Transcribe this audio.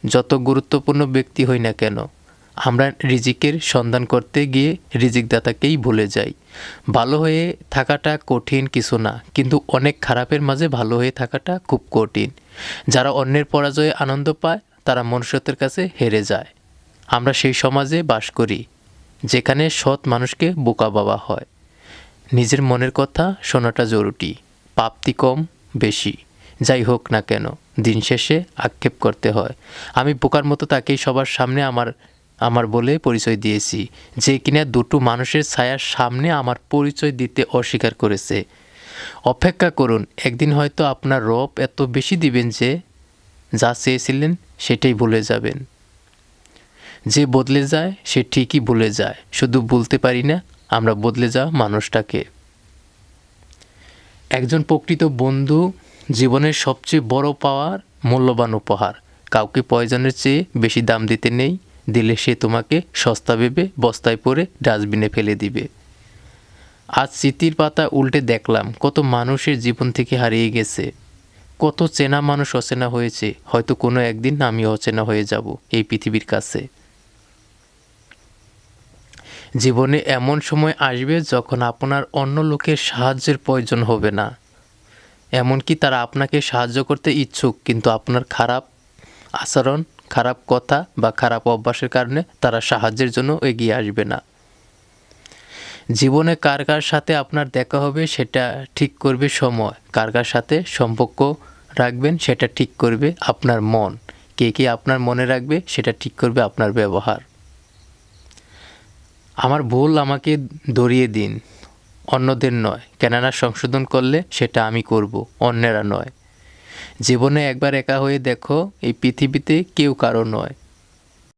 যত গুরুত্বপূর্ণ ব্যক্তি হই না কেন, আমরা রিজিকের সন্ধান করতে গিয়ে রিজিকদাতাকেই ভুলে যাই। ভালো হয়ে থাকাটা কঠিন কিছু না, কিন্তু অনেক খারাপের মাঝে ভালো হয়ে থাকাটা খুব কঠিন। যারা অন্যের পরাজয়ে আনন্দ পায় তারা মনুষ্যত্বের কাছে হেরে যায়। আমরা সেই সমাজে বাস করি যেখানে সৎ মানুষকে বোকা বাবা হয়। নিজের মনের কথা শোনাটা জরুরি, প্রাপ্তি কম বেশি যাই হোক না কেন দিন শেষে আক্ষেপ করতে হয়। আমি বোকার মতো তাকেই সবার সামনে আমার বলে পরিচয় দিয়েছি, যে কিনা দুটো মানুষের ছায়ার সামনে আমার পরিচয় দিতে অস্বীকার করেছে। অপেক্ষা করুন, একদিন হয়তো আপনার রব এত বেশি দিবেন যে যা চেয়েছিলেন সেটাই ভুলে যাবেন। যে বদলে যায় সে ঠিকই ভুলে যায়, শুধু বলতে পারি না আমরা বদলে যাওয়া মানুষটাকে। একজন প্রকৃত বন্ধু জীবনের সবচেয়ে বড় পাওয়ার মূল্যবান উপহার। কাউকে প্রয়োজনের চেয়ে বেশি দাম দিতে নেই, দিলে সে তোমাকে সস্তা ভেবে বস্তায় পরে ডাস্টবিনে ফেলে দিবে। আজ স্মৃতির পাতা উল্টে দেখলাম কত মানুষের জীবন থেকে হারিয়ে গেছে, কত চেনা মানুষ অচেনা হয়েছে। হয়তো কোনো একদিন আমি অচেনা হয়ে যাব এই পৃথিবীর কাছে। জীবনে এমন সময় আসবে যখন আপনার অন্য লোকের সাহায্যের প্রয়োজন হবে না, এমনকি তারা আপনাকে সাহায্য করতে ইচ্ছুক, কিন্তু আপনার খারাপ আচরণ, খারাপ কথা বা খারাপ অভ্যাসের কারণে তারা সাহায্যের জন্য এগিয়ে আসবে না। জীবনে কার কার সাথে আপনার দেখা হবে সেটা ঠিক করবে সময়, কার কার সাথে সম্পর্ক রাখবেন সেটা ঠিক করবে আপনার মন, কে কে আপনার মনে রাখবে সেটা ঠিক করবে আপনার ব্যবহার। আমার ভুল আমাকে ধরিয়ে দিন, অন্যদের নয়, কেননা সংশোধন করলে সেটা আমি করব, অন্যেরা নয়। জীবনে একবার একা হয়ে দেখো, এই পৃথিবীতে কেউ কারো নয়।